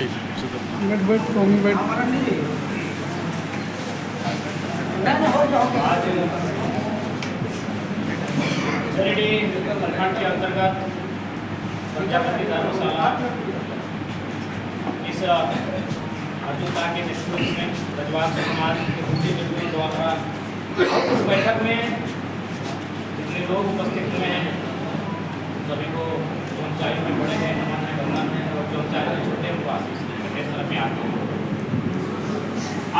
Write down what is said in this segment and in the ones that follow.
बैठ बैठ टॉमी बैठ। चरिडी प्रखंड के अंतर्गत प्रजापति धर्मशाला इस अर्जुनता के नेतृत्व में रजवास समाज के बुद्धिजीवियों द्वारा इस बैठक में जितने लोग उपस्थित हुए हैं सभी को जो ऊंचाई में बड़े हैं नमन करना है और जो ऊंचाई में छोटे हैं आशीष देने सर में आते हैं।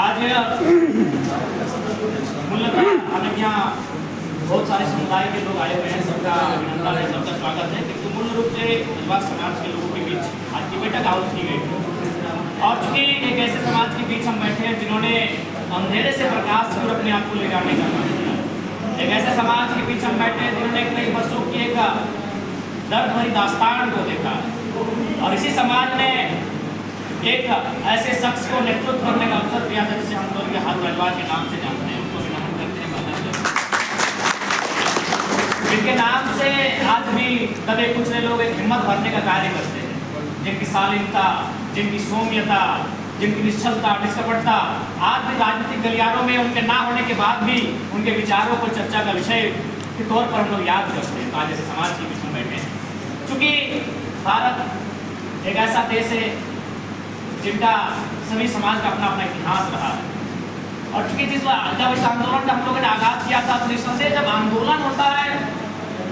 आज मूलतः हमें यहाँ बहुत सारे समुदाय के लोग आए हुए हैं, सबका अभिनंदन है, सबका स्वागत है। क्योंकि मूल रूप से रजवास समाज के लोगों के बीच आज की बैठक आयोजित की गई और चूंकि एक ऐसे समाज के बीच हम बैठे हैं जिन्होंने अंधेरे से प्रकाश की ओर अपने आप को ले जाने का काम किया। एक ऐसे समाज के बीच हम बैठे हैं जिन्होंने कई वर्षों की एक दर्द भरी दास्तान को देखा और इसी समाज ने एक ऐसे शख्स को नेतृत्व करने का अवसर दिया था जिसे हम स्वर्गीय हाथ रजवास के नाम से जानते हैं, उनको भी नमन करते हैं। जिनके नाम से आज भी दबे कुचले लोग एक हिम्मत भरने का कार्य करते हैं, जिनकी शालीनता, जिनकी सौम्यता, जिनकी निश्चलता, निष्कपटता आज भी राजनीतिक गलियारों में उनके ना होने के बाद भी उनके विचारों को चर्चा का विषय के तौर पर हम लोग याद करते हैं। आज ऐसे समाज के बीच में बैठे हैं चूँकि भारत एक ऐसा देश है जिनका सभी समाज का अपना अपना इतिहास रहा है और चूंकि जब इस आंदोलन का हम लोगों ने आगाज किया था तो निसंदेह जब आंदोलन होता है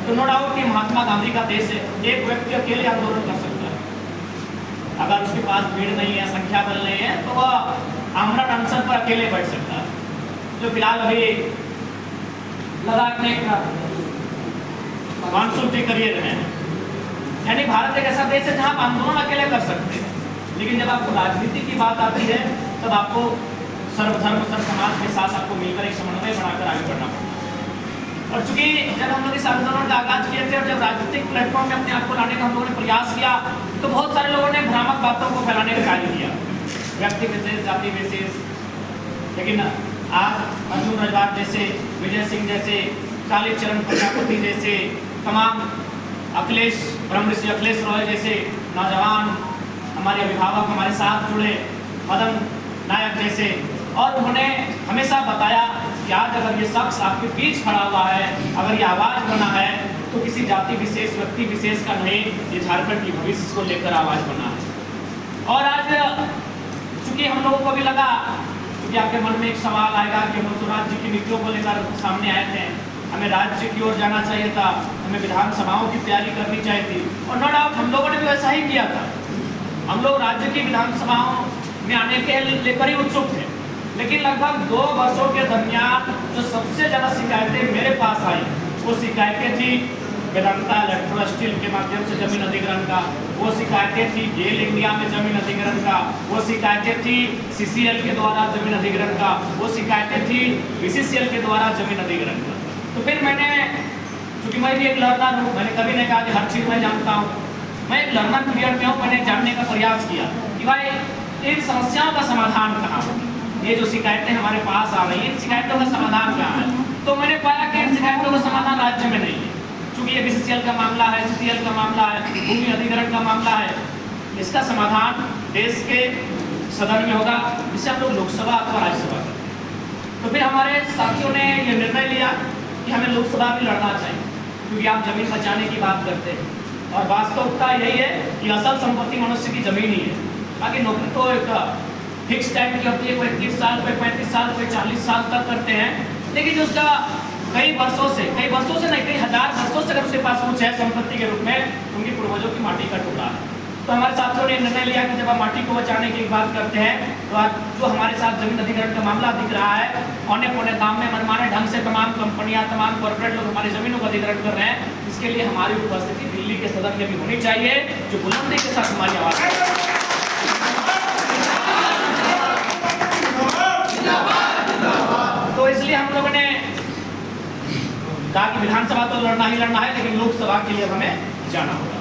तो नो डाउट कि महात्मा गांधी का देश है, एक व्यक्ति अकेले आंदोलन कर सकता है। अगर उसके पास भीड़ नहीं है, संख्या बल नहीं है तो वह आमरण अनशन पर अकेले बैठ सकता है, जो फिलहाल अभी लद्दाख में मानसून के करियर में है। यानी भारत एक ऐसा देश है जहाँ आप आंदोलन अकेले कर सकते हैं, लेकिन जब आपको राजनीति की बात आती है तब आपको सर्वधर्म सर्व समाज के साथ आपको मिलकर एक समन्वय बनाकर आगे बढ़ना पड़ता है। और चूंकि जब हम लोग इस आंदोलन का आगाज किए थे और जब राजनीतिक प्लेटफॉर्म में अपने आप को लाने का हम लोगों ने प्रयास किया तो बहुत सारे लोगों ने भ्रामक बातों को फैलाने का कार्य किया, व्यक्ति विशेष, जाति विशेष। लेकिन आज अर्जुन रजवास जैसे, विजय सिंह जैसे, कालीचरण प्रजापति जैसे, तमाम अखिलेश ब्रह्मऋषि अखिलेश रॉय जैसे नौजवान हमारे अभिभावक हमारे साथ जुड़े, मदन नायक जैसे, और उन्होंने हमेशा बताया कि आज अगर ये शख्स आपके बीच खड़ा हुआ है, अगर ये आवाज़ बना है तो किसी जाति विशेष, व्यक्ति विशेष का नहीं, ये झारखंड की भविष्य को लेकर आवाज़ बना है। और आज चूंकि हम लोगों को भी लगा, क्योंकि आपके मन में एक सवाल आएगा कि हम तो राज्य की नीतियों को लेकर सामने आए थे, हमें राज्य की ओर जाना चाहिए था, हमें विधानसभाओं की तैयारी करनी चाहिए थी और नो डाउट हम लोगों ने भी वैसा ही किया था। हम लोग राज्य की विधानसभाओं में आने के लेकर ही उत्सुक थे, लेकिन लगभग 2 वर्षों के दरमियान जो सबसे ज़्यादा शिकायतें मेरे पास आई वो शिकायतें थी वेदांता इलेक्ट्रो स्टील के माध्यम से जमीन अधिग्रहण का, वो शिकायतें थी गेल इंडिया में जमीन अधिग्रहण का, वो शिकायतें थी CCL के द्वारा जमीन अधिग्रहण का, वो शिकायतें थी BCCL के द्वारा जमीन अधिग्रहण का। तो फिर मैंने, चूँकि मैं भी एक लर्नर हूँ, मैंने कभी नहीं कहा कि हर चीज़ मैं जानता हूँ, मैं एक लर्नर पीरियड में हूँ, मैंने जानने का प्रयास किया कि भाई इन समस्याओं का समाधान कहाँ है, ये जो शिकायतें हमारे पास आ रही हैं इन शिकायतों का समाधान कहाँ है। तो मैंने पाया कि इन शिकायतों का समाधान राज्य में नहीं है, चूँकि ये BCCL का मामला है, CCL का मामला है, भूमि अधिग्रहण का मामला है, इसका समाधान देश के सदन में होगा जिसे हम लोग लोकसभा अथवा राज्यसभा करते हैं। तो फिर हमारे साथियों ने ये निर्णय लिया कि हमें लोकसभा भी लड़ना चाहिए, क्योंकि आप जमीन बचाने की बात करते हैं और वास्तविकता यही है कि असल संपत्ति मनुष्य की जमीन ही है। बाकी नौकरी तो एक फिक्स टाइम की होती है, कोई 30 साल, कोई 35 साल, कोई 40 साल तक करते हैं, लेकिन जो उसका कई वर्षों से नहीं, कई हजार वर्षों से अगर उसके पास कुछ है संपत्ति के रूप में, उनकी पूर्वजों की माटी का टुकड़ा है। तो हमारे साथियों ने निर्णय लिया कि जब आप माटी को बचाने की बात करते हैं तो आज जो हमारे साथ जमीन अधिग्रहण का मामला दिख रहा है, औने पौने दाम में मनमाने ढंग से तमाम कंपनियां, तमाम कॉर्पोरेट लोग हमारी जमीनों का अधिग्रहण कर रहे हैं, इसके लिए हमारी उपस्थिति दिल्ली के सदन में भी होनी चाहिए, जो बुलंदी के साथ हमारी आवाज़ है। तो इसलिए हम लोगों ने कहा कि विधानसभा तो लड़ना ही लड़ना है, लेकिन लोकसभा के लिए हमें जाना होगा।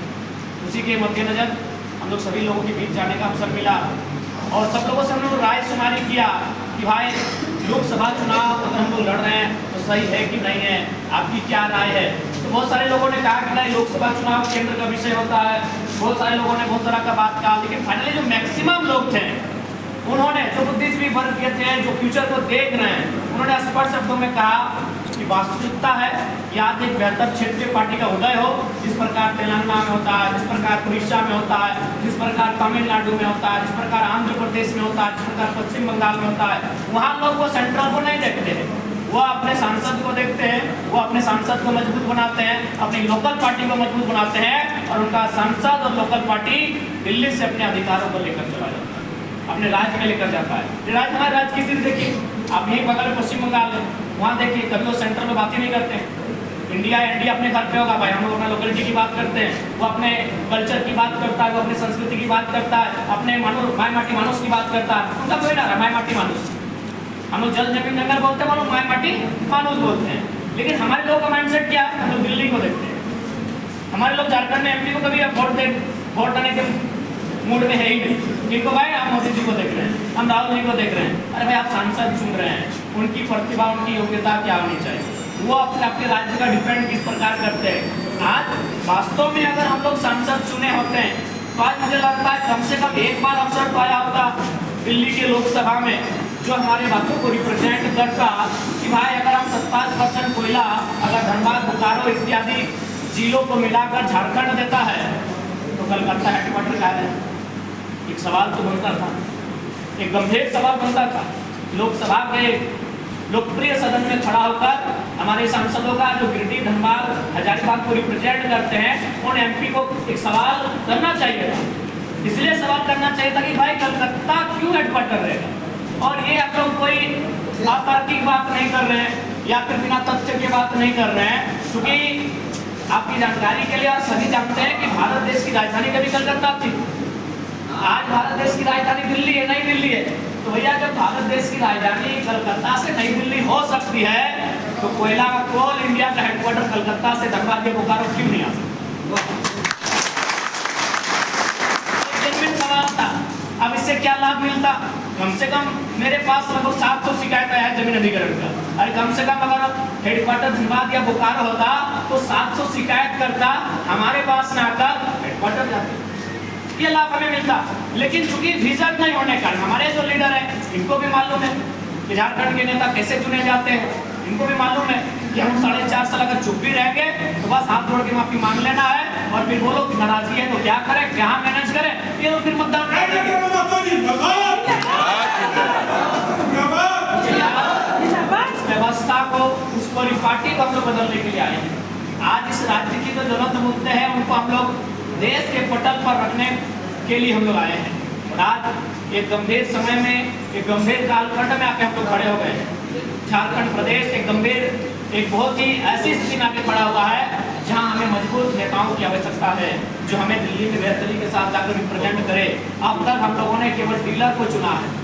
उसी के मद्देनजर हम लोग सभी लोगों के बीच जाने का अवसर मिला और सब लोगों से हम लोग राय शुमारी किया कि भाई लोकसभा चुनाव अगर हम लोग लड़ रहे हैं तो सही है कि नहीं है, आपकी क्या राय है। तो बहुत सारे लोगों ने कहा कि नहीं लोकसभा चुनाव केंद्र का विषय होता है, बहुत सारे लोगों ने बहुत सारा का बात कहा, लेकिन फाइनली जो मैक्सिमम लोग थे उन्होंने, जो बुद्धिजीवी वर्ग के थे, जो फ्यूचर को देख रहे हैं, उन्होंने स्पष्ट शब्दों में कहा कि वास्तविकता है कि आज एक बेहतर क्षेत्रीय पार्टी का उदय हो, जिस प्रकार तेलंगाना में होता है, जिस प्रकार उड़ीसा में होता है, जिस प्रकार तमिलनाडु में होता है, जिस प्रकार आंध्र प्रदेश में होता है, जिस प्रकार पश्चिम बंगाल में होता है। वहाँ लोग वो सेंट्रल को नहीं देखते हैं, वो अपने सांसद को देखते हैं, वो अपने सांसद को मजबूत बनाते हैं, अपनी लोकल पार्टी को मजबूत बनाते हैं, और उनका सांसद और लोकल पार्टी दिल्ली से अपने अधिकारों को लेकर चला जाता है, अपने राज्य में लेकर जाता है। ये राज्य हमारे राज्य की स्थिति देखिए, आप यहीं बगल में पश्चिम बंगाल है, वहाँ देखिए कभी वो सेंट्रल में बात ही नहीं करते हैं। इंडिया अपने घर पे होगा भाई, हम लोग अपना लोकेलिटी की बात करते हैं, वो अपने कल्चर की बात करता है, वो अपने संस्कृति की बात करता है, अपने माय माटी मानुस की बात करता है। उनका कोई ना रहा माय माटी मानुस, हम लोग जल जमीन जंगल बोलते हैं, वो लोग माय माटी मानुस बोलते हैं। लेकिन हमारे लोगों का माइंडसेट क्या है, हम लोग दिल्ली को देखते हैं। हमारे लोग झारखंड में एमपी को कभी वोट देने के मूड में है ही नहीं। इनको भाई आप मोदी जी को देख रहे हैं, हम राहुल जी को देख रहे हैं, अरे भाई आप सांसद चुन रहे हैं, उनकी प्रतिभा, उनकी योग्यता क्या होनी चाहिए, वो अपने राज्य का डिपेंड किस प्रकार करते हैं। आज वास्तव में अगर हम लोग सांसद चुने होते हैं तो आज मुझे लगता है कम से कम एक बार अवसर तो आया होता दिल्ली के लोकसभा में, जो हमारे बातों को रिप्रेजेंट करता कि भाई अगर हम 27% कोयला अगर धनबाद, बोकारो इत्यादि जिलों को मिलाकर झारखंड देता है तो कलकत्ता हेडक्वार्टर क्या है। एक सवाल तो बनता था, एक गंभीर सवाल बनता था, लोकसभा के लोकप्रिय सदन में खड़ा होकर हमारे सांसदों का जो गिरिडीह, धनबाद, हजारीबाग को रिप्रेजेंट करते हैं, उन एमपी को एक सवाल करना चाहिए था। इसलिए सवाल करना चाहिए था कि भाई कलकत्ता क्यों हेडक्वार्टर रहेगा। और ये आप लोग कोई अतार्किक बात नहीं कर रहे हैं या फिर बिना तथ्य की बात नहीं कर रहे हैं, क्योंकि आपकी जानकारी के लिए आप सभी जानते हैं कि भारत देश की राजधानी कभी कलकत्ता थी, आज भारत देश की राजधानी दिल्ली है, नई दिल्ली है। तो भैया जब भारत देश की राजधानी कलकत्ता से नई दिल्ली हो सकती है तो कोयला का कोल इंडिया का हेडक्वार्टर कलकत्ता से धनबाद या बोकारो क्यों नहीं आ सकता। सवाल था। अब इससे क्या लाभ मिलता, कम से कम मेरे पास लगभग 700 शिकायत है जमीन अधिग्रहण का। अरे कम से कम अगर हेडक्वार्टर धनबाद या बोकारो होता तो 700 शिकायत करता हमारे पास ना आकर हेडक्वार्टर जाते, ये लाभ हमें मिलता। लेकिन चूंकि विजन नहीं होने के कारण हमारे जो लीडर हैं इनको भी मालूम है कि झारखंड के नेता कैसे चुने जाते हैं, इनको भी मालूम है कि हम 4.5 साल अगर चुप भी रहेंगे तो बस हाथ जोड़ के माफी मांग लेना है, और फिर बोलो कि नाराजगी है तो क्या करें, क्या मैनेज करें, ये तो फिर मतदान व्यवस्था को, उस पूरी पार्टी को हम लोग बदलने के लिए आए हैं। आज इस राज्य की जो ज्वलंत मुद्दे हैं उनको हम लोग देश के पटल पर रखने के लिए हम लोग आए हैं। और आज एक गंभीर समय में, एक गंभीर कालखंड में आके हम लोग खड़े हो गए हैं। झारखंड प्रदेश एक गंभीर, एक बहुत ही ऐसी स्थिति में आके खड़ा हुआ है जहां हमें मजबूत नेताओं की आवश्यकता है, जो हमें दिल्ली में बेहतरी के साथ जाकर रिप्रेजेंट करे। अब तक हम लोगों ने केवल डीलर को चुना है,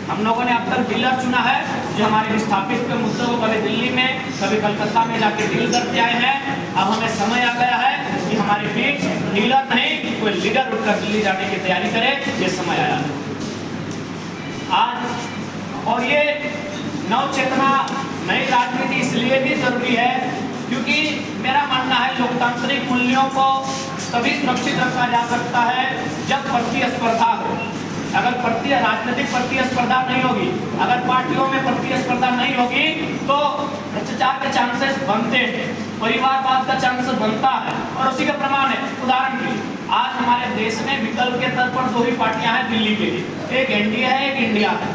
हम लोगों ने अब तक डीलर चुना है जो हमारे विस्थापित के मुद्दों को कभी दिल्ली में कभी कलकत्ता में जाके डील करते आए हैं। अब हमें समय आ गया है कि हमारे बीच डीलर नहीं कोई लीडर उठकर दिल्ली जाने की तैयारी करे, ये समय आया है आज। और ये नव चेतना, नई राजनीति इसलिए भी जरूरी है क्योंकि मेरा मानना है लोकतांत्रिक मूल्यों को तभी सुरक्षित रखा जा सकता है जब प्रतिस्पर्धा हो। अगर राजनीतिक प्रतिस्पर्धा नहीं होगी, अगर पार्टियों में प्रतिस्पर्धा नहीं होगी तो भ्रष्टाचार के चांसेस बनते हैं, परिवारवाद का चांसेस बनता है, और उसी का प्रमाण है। उदाहरण के लिए आज हमारे देश में विकल्प के तौर पर 2 ही पार्टियां हैं दिल्ली के लिए, एक एनडीए है, एक इंडिया है।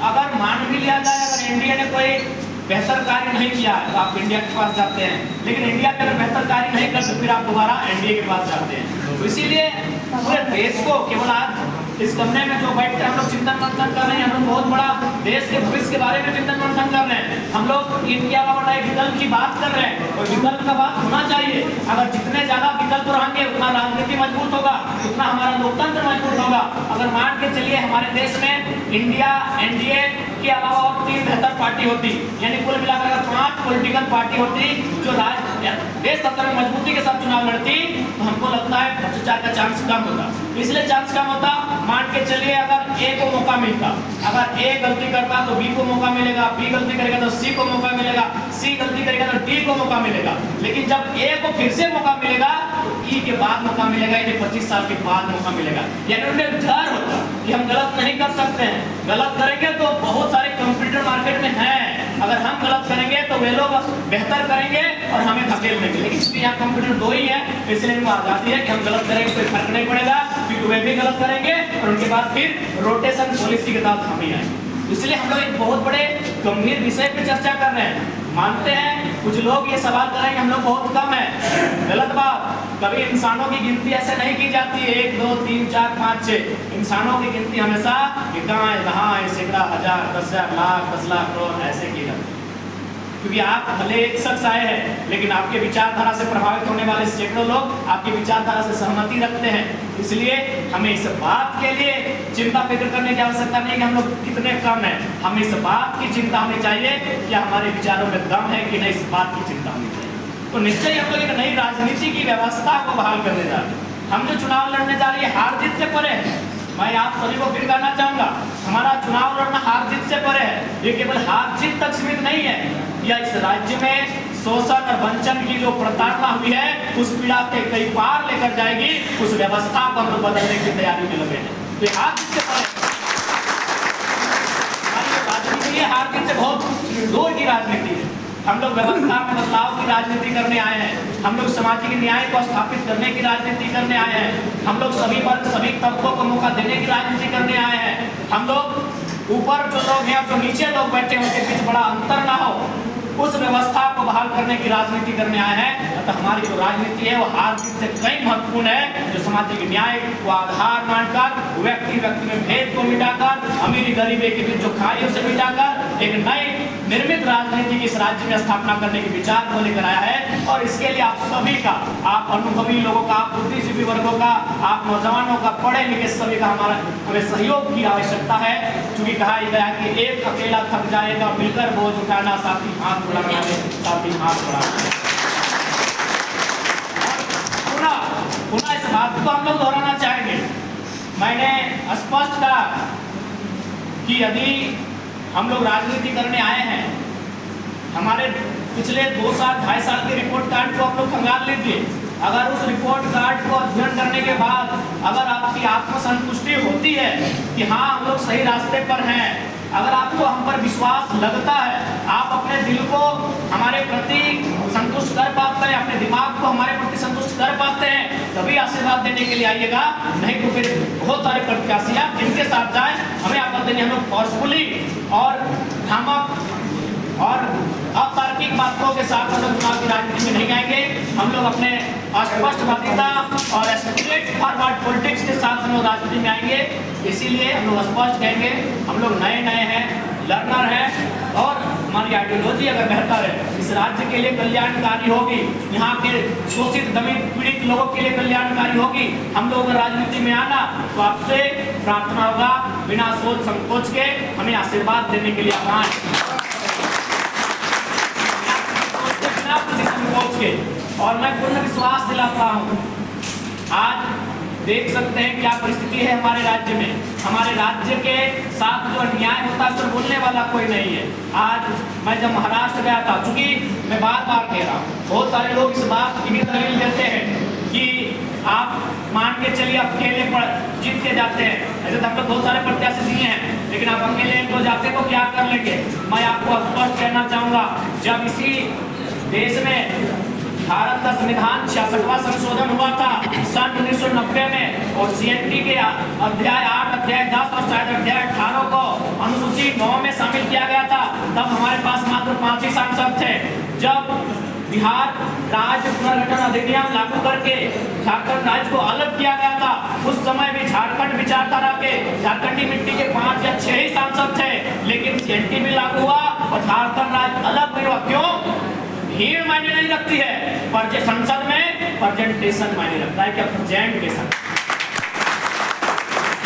अगर मान भी लिया जाए अगर एनडीए ने कोई बेहतर कार्य नहीं किया है तो आप इंडिया के पास जाते हैं, लेकिन इंडिया के अगर बेहतर कार्य नहीं कर तो फिर आप दोबारा एनडीए के पास जाते हैं। तो इसीलिए पूरे देश को केवल आज इस कमरे में जो बैठ कर हम लोग चिंतन मंथन कर रहे हैं, हम लोग बहुत बड़ा देश के भविष्य के बारे में चिंतन मंथन कर रहे हैं। हम लोग इंडिया का बड़ा विकल्प की बात कर रहे हैं और विकल्प का बात होना चाहिए। अगर जितने ज्यादा विकल्प रहेंगे उतना राजनीति मजबूत होगा, उतना हमारा लोकतंत्र मजबूत होगा। अगर मान के चलिए हमारे देश में इंडिया, एनडीए के अलावा और 3 बेहतर पार्टी होती, यानी कुल मिलाकर अगर 5 पॉलिटिकल पार्टी होती जो देश सत्ता में मजबूती के साथ चुनाव लड़ती, तो हमको लगता है भ्रष्टाचार का चांस कम होता। इसलिए चांस कम होता, मान के चलिए अगर ए को मौका मिलता, अगर ए गलती करता तो बी को मौका मिलेगा, बी गलती करेगा तो सी को मौका मिलेगा, सी गलती करेगा तो डी को मौका मिलेगा। लेकिन जब ए को फिर से मौका मिलेगा तो ई के बाद मौका मिलेगा, यानी 25 साल के बाद मौका मिलेगा। यानी उन्हें डर होता कि हम गलत नहीं कर सकते हैं, गलत करेंगे तो बहुत सारे कंप्यूटर मार्केट में हैं, अगर हम गलत करेंगे तो वे लोग बेहतर करेंगे और हमें धकेल देंगे। लेकिन इसलिए यहाँ कंप्यूटर 2 ही है, इसलिए इनको आजादी है कि हम गलत करेंगे कोई फर्क नहीं पड़ेगा, क्योंकि वे भी गलत करेंगे और उनके बाद फिर रोटेशन पॉलिसी के तहत हम ही आएंगे। इसलिए हम लोग एक बहुत बड़े गंभीर विषय पे चर्चा कर रहे हैं। मानते हैं कुछ लोग ये सवाल करेंगे हम लोग बहुत कम है, गलत बात। कभी इंसानों की गिनती ऐसे नहीं की जाती है 1 2 3 4 5 6, इंसानों की गिनती हमेशा गाय दहाई सैकड़ा हजार 10,000 लाख 10 लाख करोड़ ऐसे की जाती है। क्योंकि आप भले एक शख्स आए हैं, लेकिन आपके विचारधारा से प्रभावित होने वाले सैकड़ों लोग आपकी विचारधारा से सहमति रखते हैं। इसलिए हमें इस बात के लिए चिंता फिक्र करने की आवश्यकता नहीं कि हम लोग कितने कम हैं, हमें इस बात की चिंता होनी चाहिए कि हमारे विचारों में दम है कि नहीं, इस बात की चिंता होनी चाहिए। तो निश्चय हम लोग एक नई राजनीति की व्यवस्था को बहाल करने जा रहे हैं। हम जो चुनाव लड़ने जा रहे हैं हार जीत से परे है। मैं आप सभी को फिर कहना चाहूंगा, हमारा चुनाव लड़ना हार जीत से परे है। ये केवल हार जीत तक सीमित नहीं है, या इस राज्य में शोषण और वंचन की जो प्रताड़ना हुई है उस पीड़ा के कई पार लेकर जाएगी, उस व्यवस्था को हम लोग बदलने की तैयारी में लगे हैं। तो ये हार जीत से परे हमारी राजनीति है, हार जीत से बहुत दूर की राजनीति है। हम लोग व्यवस्था में बदलाव की राजनीति करने आए हैं, हम लोग सामाजिक न्याय को स्थापित करने की राजनीति करने आए हैं, हम लोग सभी वर्ग सभी तबकों को मौका देने की राजनीति करने आए हैं। हम लोग ऊपर जो लोग हैं जो नीचे लोग बैठे हैं उनके बीच बड़ा अंतर ना हो, उस व्यवस्था को बहाल करने की राजनीति करने आए हैं। तो हमारी जो राजनीति है वो हार जीत से कई महत्वपूर्ण है, जो सामाजिक न्याय को आधार मानकर व्यक्ति में भेद को मिटाकर अमीरी गरीबी के बीच जो खाई उसे मिटाकर एक नई निर्मित राजनीति की इस राज्य में स्थापना करने के विचार को लेकर आया है। और इसके लिए आप सभी का, आप अनुभवी लोगों का, आप बुद्धिजीवी वर्गों का, आप नौजवानों का, पढ़े लिखे सभी का हमें सहयोग की आवश्यकता है। क्योंकि कहा गया कि एक अकेला थक जाएगा, मिलकर बोझ उठाना, साथी हाथ बढ़ाना, साथी हाथ बढ़ाना। पुनः इस बात को हम लोग दोहराना चाहेंगे। मैंने स्पष्ट कहा कि यदि हम लोग राजनीति करने आए हैं, हमारे पिछले 2 साल 2.5 साल के रिपोर्ट कार्ड को आप लोग खंगाल लीजिए। अगर उस रिपोर्ट कार्ड को अध्ययन करने के बाद अगर आपकी आत्मसंतुष्टि होती है कि हाँ हम लोग सही रास्ते पर हैं, अगर आपको हम पर विश्वास लगता है, आप अपने दिल को हमारे प्रति संतुष्ट कर पाते हैं, अपने दिमाग को हमारे प्रति संतुष्ट कर पाते हैं, तभी आशीर्वाद देने के लिए आइएगा। नहीं तो फिर बहुत सारे प्रत्याशी आप जिनके साथ जाए, हमें आपत्ति नहीं, हम लोग फोर्सफुली और भ्रामक और अतार्किक बातों के साथ हम लोग चुनाव की राजनीति में नहीं आएंगे। हम लोग अपने स्पष्टवादिता और स्ट्रेट फॉरवर्ड पॉलिटिक्स के साथ हम लोग राजनीति में आएंगे। इसीलिए हम लोग स्पष्ट कहेंगे, हम लोग नए हैं, लर्नर हैं, और हमारी आइडियोलॉजी अगर बेहतर है, इस राज्य के लिए कल्याणकारी होगी, यहाँ के शोषित दमित पीड़ित लोगों के लिए कल्याणकारी होगी। हम लोग राजनीति में आना तो आपसे प्रार्थना होगा, बिना सोच संकोच के हमें आशीर्वाद देने के लिए आह्वान के। और मैं पूर्ण विश्वास दिलाता हूँ, आज देख सकते हैं क्या परिस्थिति है हमारे राज्य में। हमारे राज्य के साथ जो अन्याय होता है उस पर बोलने वाला कोई नहीं है। आज मैं जब महाराष्ट्र गया था, चूंकि मैं बार बार कह रहा हूँ, बहुत सारे लोग इस बात की भी दलील देते हैं कि आप मान के चलिए अकेले जीत के जाते हैं। ऐसे तो हम लोग बहुत सारे प्रत्याशी दिए हैं, लेकिन आप अकेले को जाते तो क्या कर लेंगे। मैं आपको स्पष्ट कहना चाहूँगा, जब इसी देश में भारत का संविधान 66वां संशोधन हुआ था सन 1990 में, और CNT के अध्याय 8, अध्याय 10 और शायद अध्याय 18 को अनुसूची 9 में शामिल किया गया था, तब हमारे पास मात्र 5 ही सांसद थे। जब बिहार राज्य पुनर्गठन अधिनियम लागू करके झारखंड राज्य को अलग किया गया था, उस समय भी झारखंड विचारधारा के झारखंडी मिट्टी के 5 या 6 ही सांसद थे। लेकिन CNT भी लागू हुआ और झारखंड राज्य अलग नहीं हुआ। क्यों? भीड़ मायने नहीं रखती है, पर संसद में प्रेजेंटेशन मायने रखता है। क्या प्रेजेंटेशन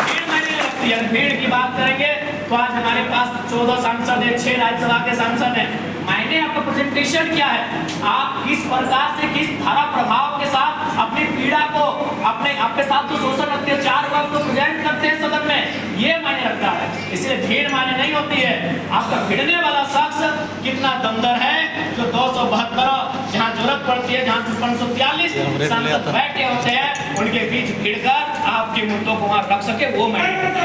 भीड़ मायने नहीं रखती है। भीड़ की बात करेंगे तो तो आज हमारे पास 14 सांसद है, 6 राज्यसभा के सांसद हैं। मैंने आपका प्रेजेंटेशन क्या है, आप किस प्रकार से किस धारा प्रभाव के साथ अपनी पीड़ा को, अपने आपके साथ जो शोषण अत्याचार हुआ उसको प्रेजेंट करते हैं सदन में, ये मायने रखता है। इसलिए भीड़ मायने नहीं होती है, आपका भिड़ने वाला शख्स कितना दमदार है, जो 272 जहाँ जरूरत पड़ती है, जहाँ 543 सांसद बैठे होते हैं, उनके बीच भिड़कर आपके मुद्दों को वहां रख सके, वो मायने।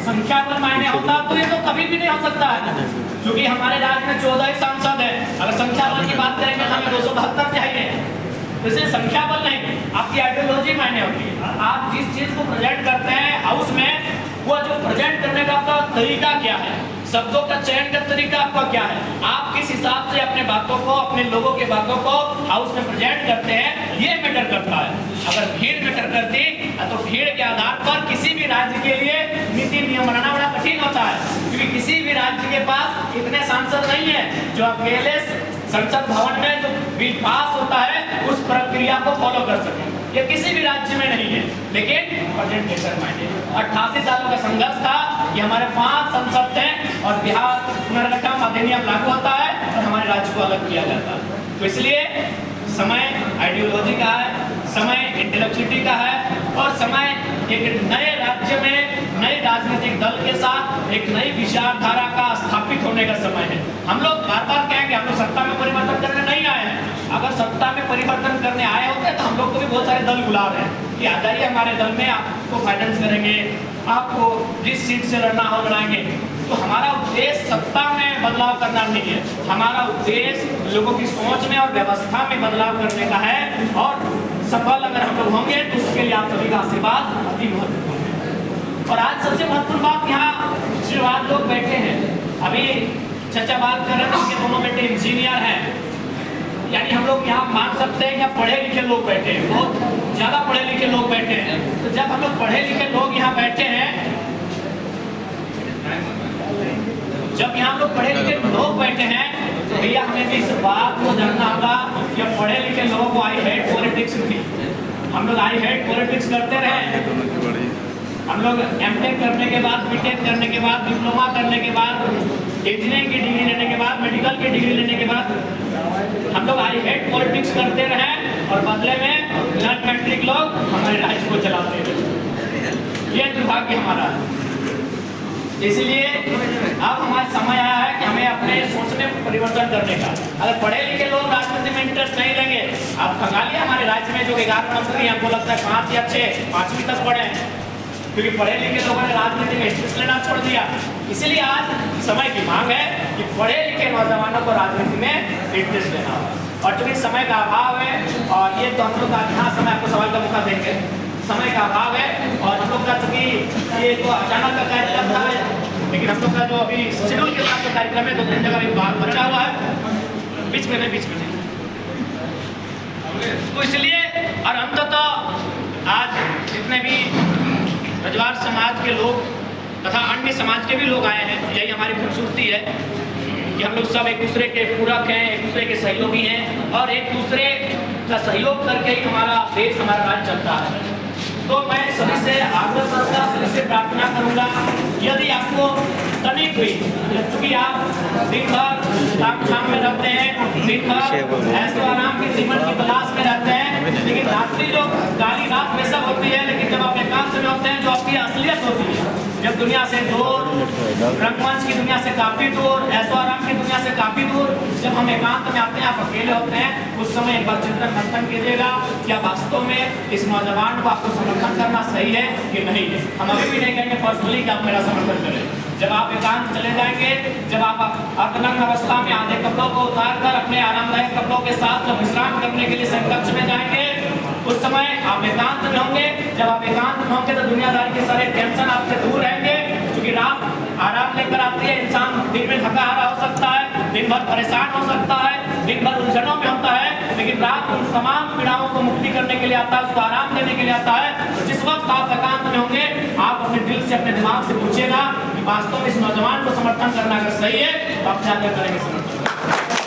संख्या पर मायने होता तो ये तो कभी भी नहीं हो सकता है, क्योंकि हमारे राज्य में 14 ही सांसद है। अगर संख्या बल की बात करेंगे तो हमें 272 चाहिए। इसलिए संख्या बल नहीं, आपकी आइडियोलॉजी मायने होती है। आप जिस चीज को प्रेजेंट करते हैं हाउस में, वो जो प्रेजेंट करने का आपका तरीका क्या है, शब्दों का चयन का तरीका आपका क्या है, आप किस हिसाब से अपने बातों को, अपने लोगों के बातों को हाउस में प्रेजेंट करते हैं, ये मैटर करता है। अगर भीड़ मैटर करती तो भीड़ के आधार पर किसी भी राज्य के लिए नीति नियम बनाना बड़ा कठिन होता है, क्योंकि किसी भी राज्य के पास इतने सांसद नहीं है जो अकेले संसद भवन में जो बिल पास होता है उस प्रक्रिया को फॉलो कर सके। ये किसी भी राज्य में नहीं है, लेकिन प्रेजेंटेशन मायने 88 सालों का संघर्ष था। ये हमारे 5 संसद थे और बिहार पुनर्गठन अधिनियम लागू होता है और हमारे राज्य को अलग किया जाता है। तो इसलिए समय आइडियोलॉजी का है, समय इंटेलेक्चुअलिटी का है, और समय एक नए राज्य में नए राजनीतिक दल के साथ एक नई विचारधारा का स्थापित होने का समय है। हम लोग बार बार कहेंगे हम लोग सत्ता में परिवर्तन करने नहीं आए हैं। अगर सत्ता में परिवर्तन करने आए होते तो हम लोग को भी बहुत सारे दल बुला रहे हैं कि आ जाइए हमारे दल में, आपको फाइनेंस करेंगे, आपको जिस सीट से लड़ना हो लड़ाएंगे। तो हमारा उद्देश्य सत्ता में बदलाव करना नहीं है, हमारा उद्देश्य लोगों की सोच में और व्यवस्था में बदलाव करने का है। और सफल अगर हम लोग होंगे तो उसके लिए आप सभी का आशीर्वाद अति महत्वपूर्ण है। और आज सबसे महत्वपूर्ण बात, यहाँ जो आज लोग बैठे हैं, अभी चचा बात कर रहे हैं, उनके दोनों बेटे इंजीनियर हैं, यानी हम लोग यहाँ मान सकते हैं कि पढ़े लिखे लोग बैठे हैं, बहुत ज्यादा पढ़े लिखे लोग बैठे हैं। तो जब हम लोग पढ़े लिखे लोग यहाँ बैठे हैं, जब यहाँ लोग पढ़े लिखे लोग बैठे हैं, तो भैया हमें भी इस बात को जानना होगा कि पढ़े लिखे लोगों को आई हेट पॉलिटिक्स नहीं। हम लोग आई हेट पॉलिटिक्स करते रहे, हम लोग एमटेक करने के बाद, बीटेक करने के बाद, डिप्लोमा करने के बाद, इंजीनियरिंग की डिग्री लेने के बाद, मेडिकल की डिग्री लेने के बाद हम लोग आई हेट पॉलिटिक्स करते रहे, और बदले में नॉन मैट्रिक लोग हमारे राज्य को चलाते रहे। ये दुर्भाग्य हमारा है। इसलिए अब हमारा समय आया है कि हमें अपने सोच में परिवर्तन करने का। अगर पढ़े लिखे लोग राजनीति में इंटरेस्ट नहीं लेंगे, आप खंगालिए हमारे राज्य में जो 11 मंत्री हमको लगता है 5 या 6 5वीं तक पढ़े हैं, क्योंकि पढ़े लिखे लोगों ने राजनीति में इंटरेस्ट लेना छोड़ दिया। इसीलिए आज समय की मांग है कि पढ़े लिखे नौजवानों को राजनीति में इंटरेस्ट लेना होगा। और चूंकि समय का अभाव है, और ये तो हम लोग का यहाँ समय आपको सवाल का मौका देंगे, समय का अभाव है, और हम लोग का चूंकि ये तो अचानक का कार्यक्रम था, लेकिन हम लोग का जो अभी शेड्यूल के साथ कार्यक्रम है, 2-3 जगह भी बात बचा हुआ है, बीच में नहीं। तो इसलिए और अंततः आज जितने भी रजवाड़ समाज के लोग तथा अन्य समाज के भी लोग आए हैं, यही हमारी खूबसूरती है कि हम लोग सब एक दूसरे के पूरक हैं, एक दूसरे के सहयोगी हैं, और एक दूसरे का सहयोग करके ही हमारा देश, हमारा राज्य चलता है। तो मैं सभी से आग्रह करूँगा, सभी से प्रार्थना करूँगा, यदि आपको तनिक हुई, चूँकि आप दिन भर तामझाम में रहते हैं, दिन भर ऐसे आराम के जीवन की तलाश में रहते हैं, लेकिन रात्रि जो काली रात में सब होती है, लेकिन जब आप एकांत में होते हैं, जो आपकी असलियत होती है, जब दुनिया से दूर, रंगमंच की दुनिया से काफी दूर, ऐसो आराम की दुनिया से काफी दूर, जब हम एकांत में आते हैं, आप अकेले होते हैं, उस समय एक बार चिंतन मंथन कीजिएगा, क्या वास्तव में इस नौजवान को आपको समर्थन करना सही है कि नहीं है। हम अभी भी नहीं कहेंगे पर्सनली कि आप मेरा समर्थन करें। जब आप एकांत चले जाएंगे, जब आप अर्धनग्न अवस्था में आधे कपड़ों को उतार कर अपने आरामदायक कपड़ों के साथ जब विश्राम करने के लिए संकल्प में जाएंगे, उस समय आप एकांत में होंगे। जब आप एकांत में होंगे तो दुनियादारी के सारे टेंशन आपसे दूर रहेंगे, क्योंकि रात आराम लेकर आती है। इंसान दिन में थका हारा हो सकता है, दिन भर परेशान हो सकता है, दिन भर उलझनों में होता है, लेकिन रात उन तमाम पीड़ाओं को मुक्ति करने के लिए आता है, उसको आराम देने के लिए आता है। तो जिस वक्त आप एकांत में होंगे, आप अपने दिल से, अपने दिमाग से पूछिएगा कि वास्तव में इस नौजवान को समर्थन करना अगर सही है तो आप क्या करेंगे समर्थन।